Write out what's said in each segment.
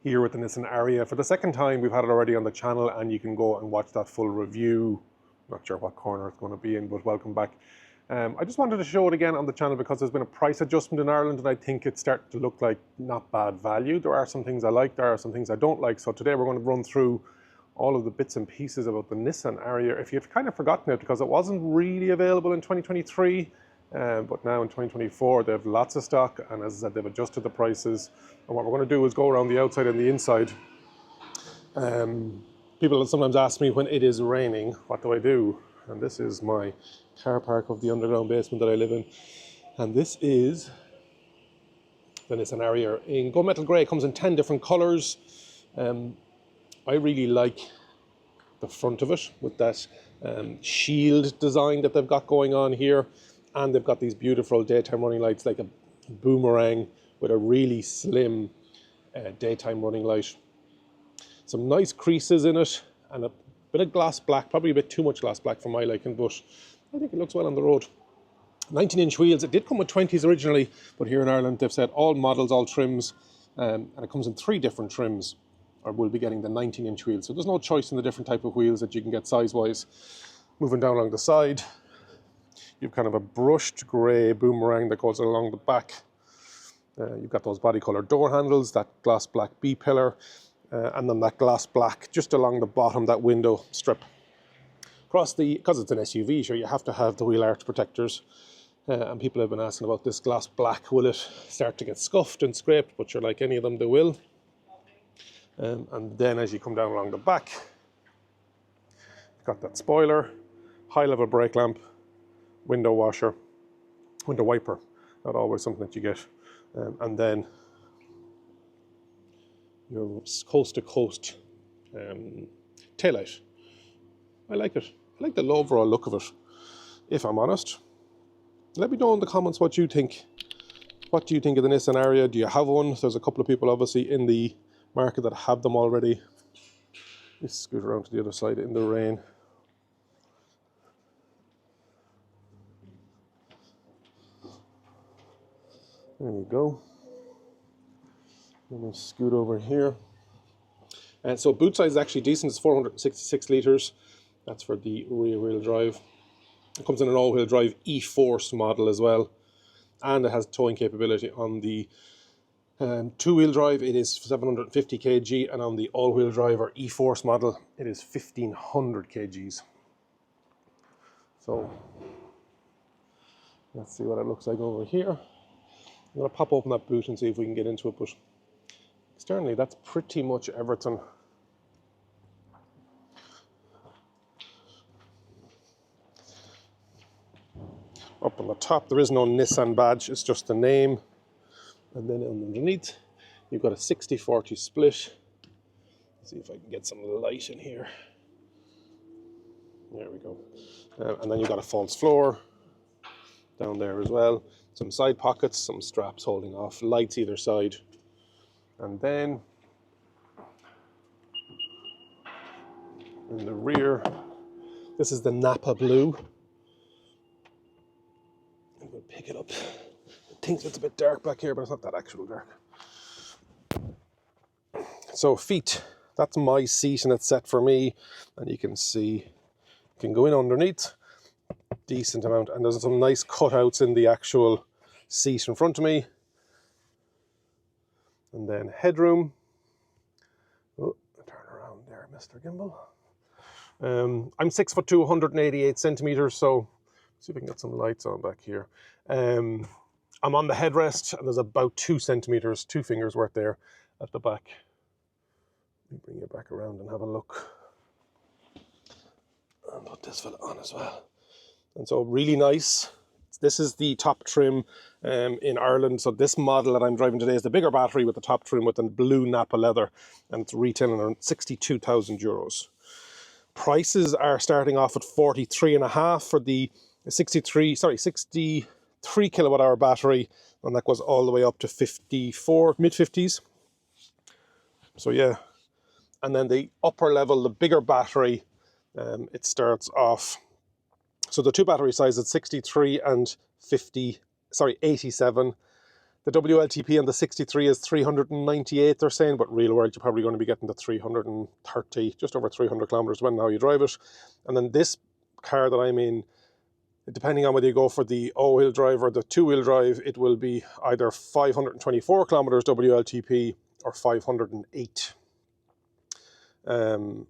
here with the Nissan Ariya for the second time. We've had it already on the channel, and you can go and watch that full review. Not sure what corner it's going to be in, but welcome back. I just wanted to show it again on the channel because there's been a price adjustment in Ireland, and I think it's starting to look like not bad value. There are some things I like, there are some things I don't like. So today we're going to run through all of the bits and pieces about the Nissan Ariya. If you've kind of forgotten it, because it wasn't really available in 2023, but now in 2024 they have lots of stock, and as I said, they've adjusted the prices. And what we're going to do is go around the outside and the inside. People sometimes ask me, when it is raining, what do I do? And this is my car park of the underground basement that I live in, and this is the Nissan Ariya in gunmetal grey. It comes in 10 different colours. I really like the front of it with that shield design that they've got going on here, and they've got these beautiful daytime running lights like a boomerang with a really slim daytime running light. Some nice creases in it and a bit of gloss black, probably a bit too much gloss black for my liking, but I think it looks well on the road. 19-inch wheels. It did come with 20s originally, but here in Ireland they've said all models, all trims, and it comes in 3 different trims, or we'll be getting the 19-inch wheels. So there's no choice in the different type of wheels that you can get size-wise. Moving down along the side, you've kind of a brushed grey boomerang that goes along the back. You've got those body colour door handles, that gloss black B-pillar, and then that gloss black just along the bottom, that window strip. Across the, because it's an SUV, sure, you have to have the wheel arch protectors. And people have been asking about this gloss black. Will it start to get scuffed and scraped? But you're like any of them, they will. And then as you come down along the back, you've got that spoiler, high level brake lamp, window washer, window wiper. Not always something that you get. And then your coast to coast taillight. I like it. I like the overall look of it, if I'm honest. Let me know in the comments what you think. What do you think of the Nissan Ariya? Do you have one? There's a couple of people obviously in the market that have them already. Let's scoot around to the other side in the rain. There we go. Let me scoot over here. And so boot size is actually decent. It's 466 litres. That's for the rear wheel drive. It comes in an all-wheel drive e-Force model as well, and it has towing capability on the two-wheel drive. It is 750 kg, and on the all-wheel drive or e-Force model, it is 1500 kgs. So let's see what it looks like over here. I'm going to pop open that boot and see if we can get into it, but externally that's pretty much everything. Up on the top, there is no Nissan badge, it's just the name. And then underneath, you've got a 60-40 split. Let's see if I can get some light in here. There we go. And then you've got a false floor down there as well. Some side pockets, some straps holding off, lights either side. And then in the rear, this is the Napa Blue. We'll pick it up. I think it's a bit dark back here, but it's not that actual dark. So feet, that's my seat and it's set for me. And you can see, you can go in underneath, decent amount. And there's some nice cutouts in the actual seat in front of me. And then headroom. Oh, turn around there, Mr. Gimbal. I'm 6'2", 188 centimeters, so see if we can get some lights on back here. I'm on the headrest, and there's about 2 centimeters, 2 fingers worth there at the back. Let me bring you back around and have a look. And put this fella on as well. And so really nice. This is the top trim in Ireland. So this model that I'm driving today is the bigger battery with the top trim with the blue Napa leather, and it's retailing around 62,000 euros. Prices are starting off at 43.5 for the 63 kilowatt hour battery, and that goes all the way up to 54, mid-50s. So yeah, and then the upper level, the bigger battery, it starts off, so the two battery sizes, 63 and 87. The WLTP on the 63 is 398, they're saying, but real world, you're probably going to be getting to 330, just over 300 kilometers, depending on how you drive it. And then this car that I'm in, depending on whether you go for the all-wheel drive or the two-wheel drive, it will be either 524 kilometers WLTP or 508. And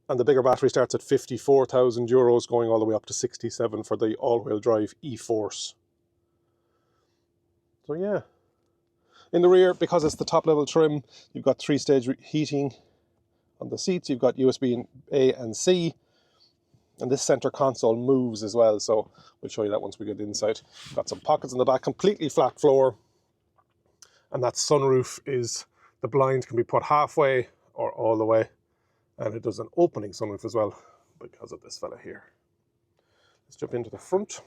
the bigger battery starts at 54,000 euros, going all the way up to 67 for the all-wheel drive e-Force. So yeah. In the rear, because it's the top level trim, you've got 3-stage heating on the seats. You've got USB A and C. And this center console moves as well, so we'll show you that once we get inside. Got some pockets in the back, completely flat floor. And that sunroof is, the blind can be put halfway or all the way. And it does an opening sunroof as well, because of this fella here. Let's jump into the front.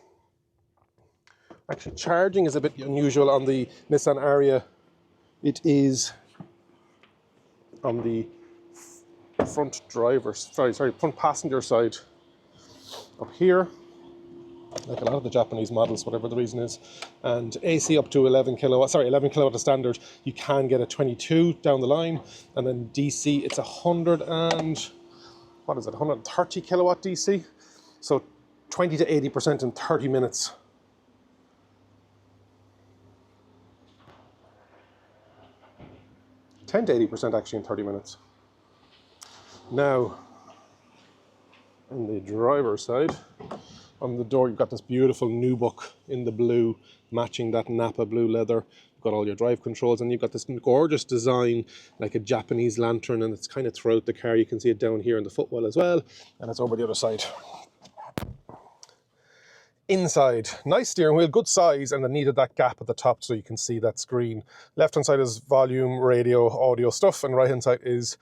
Actually, charging is a bit unusual on the Nissan Ariya. It is on the front front passenger side up here, like a lot of the Japanese models, whatever the reason is. And AC up to 11 kilowatt, 11 kilowatt of standard. You can get a 22 down the line, and then DC, it's 130 kilowatt DC. So 20 to 80% in 30 minutes. 10 to 80% actually in 30 minutes. Now, on the driver's side, on the door, you've got this beautiful nubuck in the blue, matching that Napa blue leather. You've got all your drive controls, and you've got this gorgeous design, like a Japanese lantern, and it's kind of throughout the car. You can see it down here in the footwell as well, and it's over the other side. Inside, nice steering wheel, good size, and it needed that gap at the top so you can see that screen. Left hand side is volume, radio, audio stuff, and right hand side is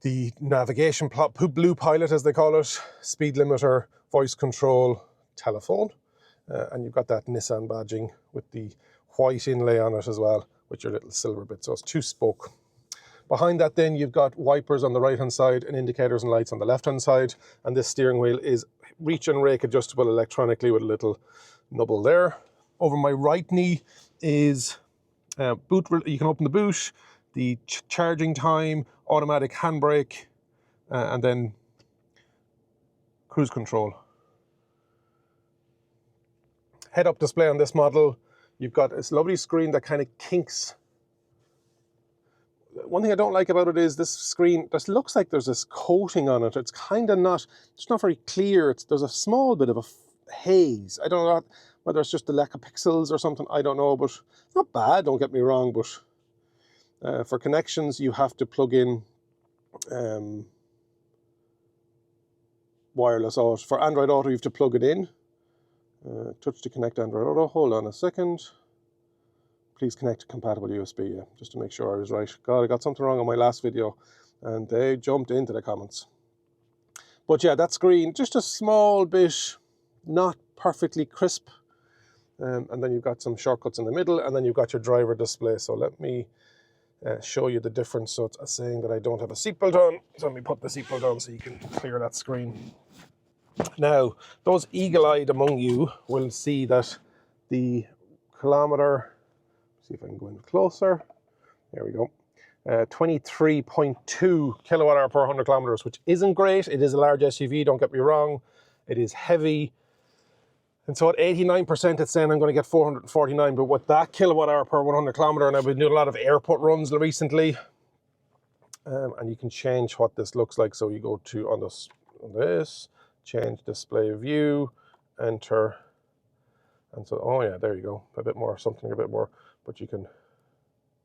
the navigation blue pilot, as they call it, speed limiter, voice control, telephone, and you've got that Nissan badging with the white inlay on it as well, with your little silver bit, so it's 2-spoke. Behind that then you've got wipers on the right hand side and indicators and lights on the left hand side, and this steering wheel is reach and rake adjustable electronically with a little nubble there. Over my right knee is boot. You can open the boot, the charging time, automatic handbrake, and then cruise control. Head-up display on this model. You've got this lovely screen that kind of kinks. One thing I don't like about it is this screen, this looks like there's this coating on it. It's kind of not, it's not very clear. There's a small bit of a haze. I don't know whether it's just the lack of pixels or something. I don't know, but it's not bad, don't get me wrong. But for connections, you have to plug in wireless auto. For Android Auto, you have to plug it in. Touch to connect Android Auto. Hold on a second. Please connect to compatible USB, yeah, just to make sure I was right. God, I got something wrong on my last video, and they jumped into the comments. But yeah, that screen, just a small bit, not perfectly crisp. And then you've got some shortcuts in the middle, and then you've got your driver display. So let me show you the difference. So it's saying that I don't have a seatbelt on. So let me put the seatbelt on so you can clear that screen. Now, those eagle-eyed among you will see that the kilometer, see if I can go in closer. There we go. 23.2 kilowatt hour per 100 kilometers, which isn't great. It is a large SUV, don't get me wrong. It is heavy. And so at 89%, it's saying I'm going to get 449. But with that kilowatt hour per 100 kilometer, and I've been doing a lot of airport runs recently, and you can change what this looks like. So you go to on this, change display view, enter. And so, oh yeah, there you go. A bit more, something a bit more. But you can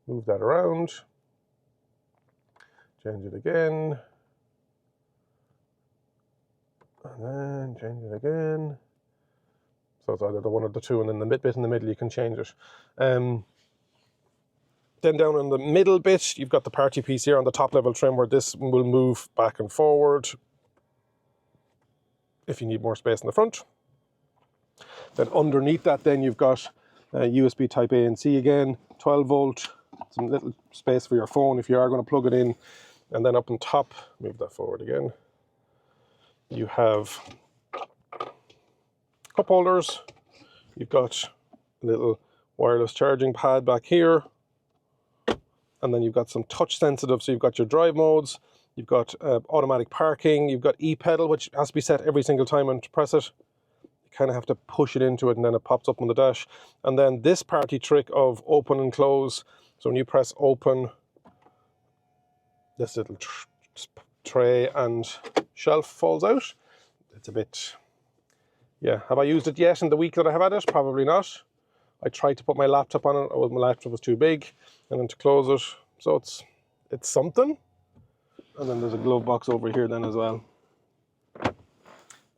move that around, change it again, and then change it again. So it's either the one or the two, and then the bit in the middle, you can change it. Then down in the middle bit, you've got the party piece here on the top level trim, where this will move back and forward if you need more space in the front. Then underneath that, then you've got USB type A and C again, 12 volt, some little space for your phone if you are going to plug it in. And then up on top, move that forward again, you have cup holders. You've got a little wireless charging pad back here. And then you've got some touch sensitive, so you've got your drive modes, you've got automatic parking, you've got e-pedal, which has to be set every single time and to press it. You kind of have to push it into it and then it pops up on the dash. And then this party trick of open and close. So when you press open, this little tray and shelf falls out. It's a bit, yeah. Have I used it yet in the week that I have had it? Probably not. I tried to put my laptop on it, oh, my laptop was too big, and then to close it. So it's something. And then there's a glove box over here then as well.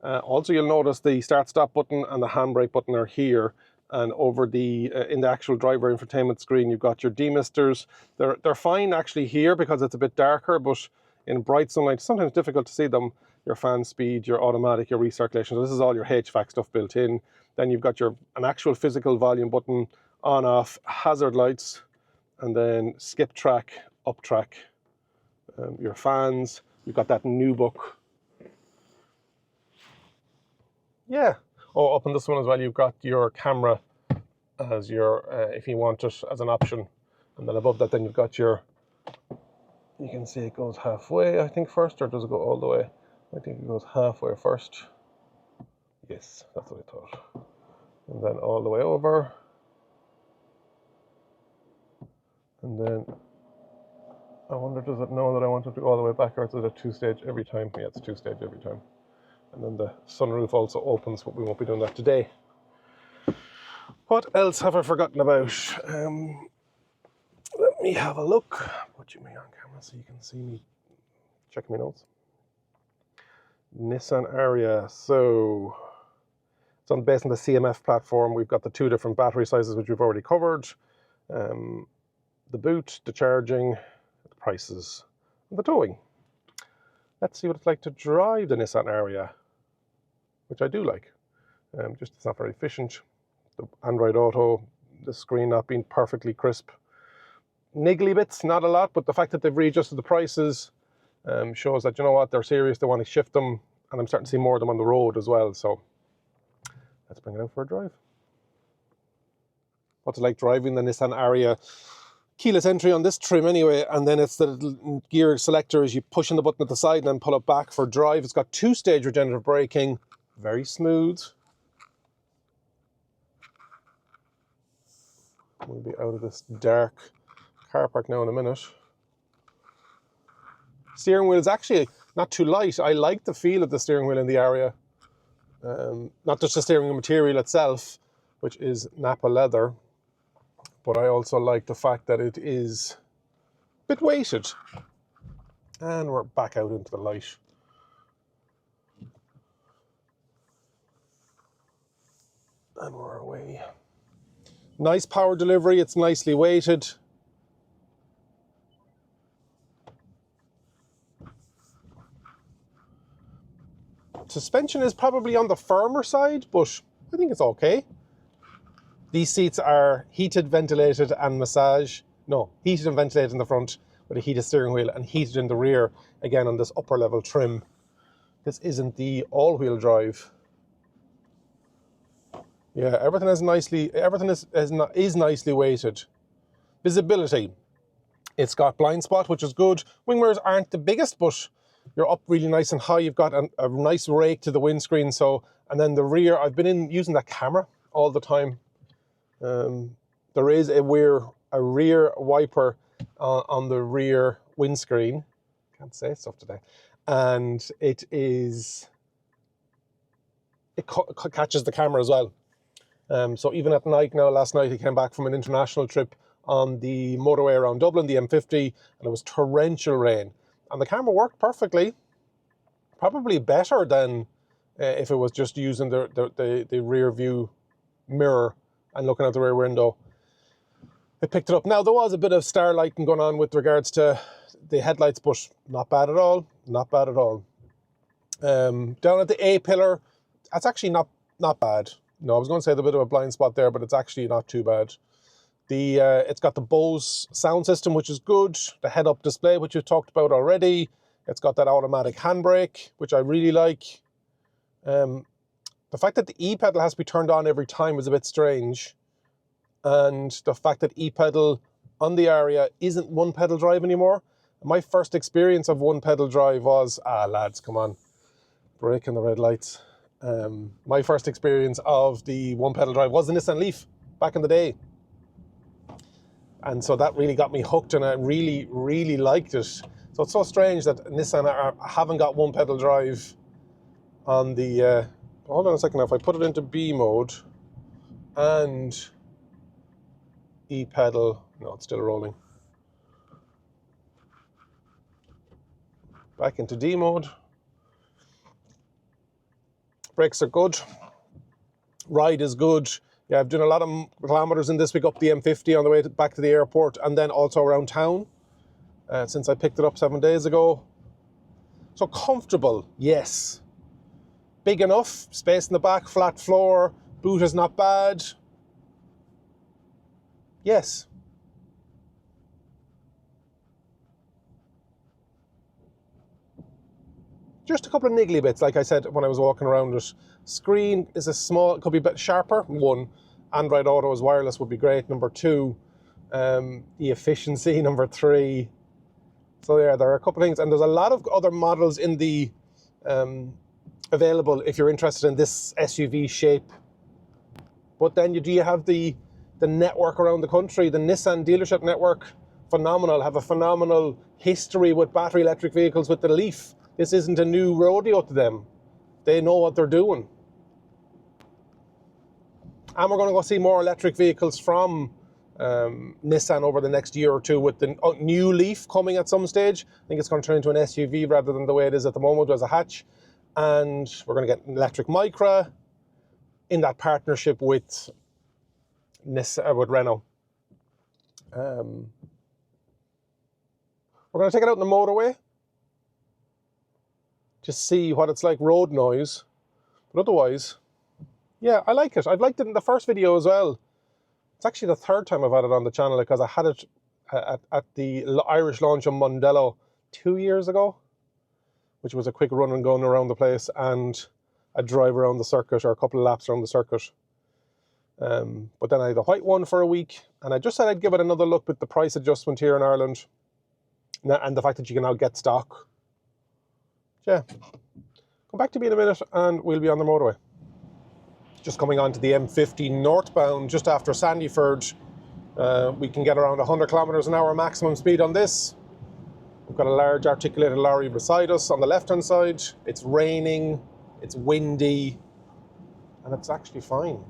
Also, you'll notice the start-stop button and the handbrake button are here. And over the in the actual driver infotainment screen, you've got your demisters. They're fine actually here because it's a bit darker, but in bright sunlight, it's sometimes difficult to see them. Your fan speed, your automatic, your recirculation. So this is all your HVAC stuff built in. Then you've got an actual physical volume button, on, off, hazard lights, and then skip track, up track, your fans. You've got that new book. Yeah. Oh, up on this one as well, you've got your camera as your, if you want it as an option. And then above that, then you've got your, you can see it goes halfway, I think, first, or does it go all the way? I think it goes halfway first. Yes, that's what I thought. And then all the way over. And then, I wonder, does it know that I want it to go all the way back, or is it a two-stage every time? Yeah, it's two-stage every time. And then the sunroof also opens, but we won't be doing that today. What else have I forgotten about? Let me have a look. Put you me on camera so you can see me checking my notes. Nissan Ariya. So it's based on the CMF platform. We've got the two different battery sizes, which we've already covered. The boot, the charging, the prices, and the towing. Let's see what it's like to drive the Nissan Ariya, which I do like. Just it's not very efficient. The Android Auto, the screen not being perfectly crisp. Niggly bits, not a lot, but the fact that they've readjusted the prices shows that, you know what, they're serious, they want to shift them, and I'm starting to see more of them on the road as well, so let's bring it out for a drive. What's it like driving the Nissan Ariya? Keyless entry on this trim anyway, and then it's the little gear selector as you push on the button at the side and then pull it back for drive. It's got two-stage regenerative braking, very smooth. We'll be out of this dark car park now in a minute. Steering wheel is actually not too light. I like the feel of the steering wheel in the Ariya. Not just the steering wheel material itself, which is Napa leather, but I also like the fact that it is a bit weighted. And we're back out into the light. And we're away. Nice power delivery, it's nicely weighted. Suspension is probably on the firmer side, but I think it's okay. These seats are heated, ventilated, and massage. No, heated and ventilated in the front with a heated steering wheel, and heated in the rear, again on this upper level trim. This isn't the all-wheel drive. Yeah, everything is nicely weighted. Visibility. It's got blind spot, which is good. Wing mirrors aren't the biggest, but you're up really nice and high. You've got a nice rake to the windscreen. So, and then the rear, I've been using that camera all the time. There is a rear wiper on the rear windscreen. Can't say stuff today. And it catches the camera as well. So even at night now, last night I came back from an international trip on the motorway around Dublin, the M50, and it was torrential rain. And the camera worked perfectly, probably better than if it was just using the rear view mirror and looking out the rear window. It picked it up. Now, there was a bit of starlighting going on with regards to the headlights, but not bad at all, not bad at all. Down at the A-pillar, that's actually not bad. No, I was going to say there's a bit of a blind spot there, but it's actually not too bad. It's got the Bose sound system, which is good. The head-up display, which we've talked about already. It's got that automatic handbrake, which I really like. The fact that the e-pedal has to be turned on every time is a bit strange. and the fact that e-pedal on the Ariya isn't one pedal drive anymore. My first experience of one pedal drive was, lads, come on, breaking the red lights. My first experience of the one pedal drive was the Nissan Leaf back in the day. And so that really got me hooked, and I really, really liked it. So it's so strange that Nissan haven't got one pedal drive on the, hold on a second, if I put it into B mode and e-pedal, no, it's still rolling. Back into D mode. Brakes are good. Ride is good. Yeah, I've done a lot of kilometers in this week up the M50 on the way back to the airport, and then also around town since I picked it up 7 days ago. So comfortable, yes. Big enough, space in the back, flat floor, boot is not bad. Yes. Just a couple of niggly bits, like I said when I was walking around it. Screen is a small, it could be a bit sharper. 1, Android Auto as wireless would be great. Number 2, the efficiency. Number 3. So yeah, there are a couple of things, and there's a lot of other models in the available if you're interested in this SUV shape. But then do you have the network around the country, the Nissan dealership network, phenomenal, have a phenomenal history with battery electric vehicles with the Leaf. This isn't a new rodeo to them. They know what they're doing. And we're going to go see more electric vehicles from Nissan over the next year or two with the new Leaf coming at some stage. I think it's going to turn into an SUV rather than the way it is at the moment as a hatch. And we're going to get an electric Micra in that partnership with Renault. We're going to take it out in the motorway. Just see what it's like road noise. But otherwise, yeah, I like it. I've liked it in the first video as well. It's actually the 3rd time I've had it on the channel because I had it at the Irish launch of Mondello 2 years ago, which was a quick run and going around the place and a drive around the circuit or a couple of laps around the circuit. But then I had the white one for a week, and I just said I'd give it another look with the price adjustment here in Ireland and the fact that you can now get stock. Yeah, come back to me in a minute and we'll be on the motorway. Just coming onto the M50 northbound just after Sandyford. We can get around 100 kilometers an hour maximum speed on this. We've got a large articulated lorry beside us on the left hand side. It's raining, it's windy, and it's actually fine.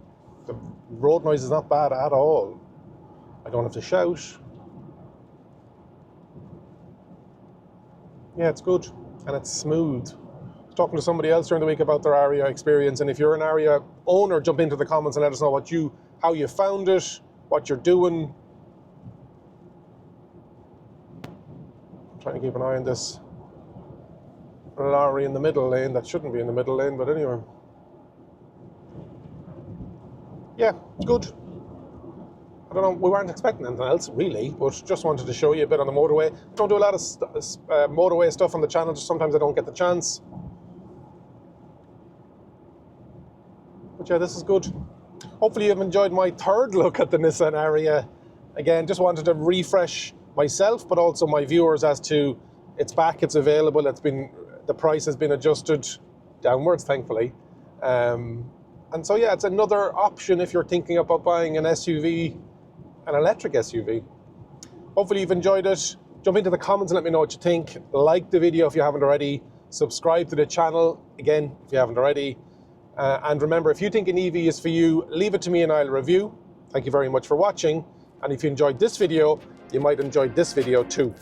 The road noise is not bad at all. I don't have to shout. Yeah, it's good. And it's smooth. I was talking to somebody else during the week about their Ariya experience, and if you're an Ariya owner, jump into the comments and let us know how you found it, what you're doing. I'm trying to keep an eye on this lorry in the middle lane that shouldn't be in the middle lane, but anyway. Yeah, good. I don't know, we weren't expecting anything else really, but just wanted to show you a bit on the motorway. Don't do a lot of motorway stuff on the channel, just sometimes I don't get the chance. But yeah, this is good. Hopefully you've enjoyed my 3rd look at the Nissan Ariya. Again, just wanted to refresh myself, but also my viewers as to it's back, it's available, the price has been adjusted downwards, thankfully. And so yeah, it's another option if you're thinking about buying an SUV, an electric SUV. Hopefully you've enjoyed it. Jump into the comments and let me know what you think. Like the video if you haven't already. Subscribe to the channel, again, if you haven't already. And remember, if you think an EV is for you, leave it to me and I'll review. Thank you very much for watching. And if you enjoyed this video, you might enjoy this video too.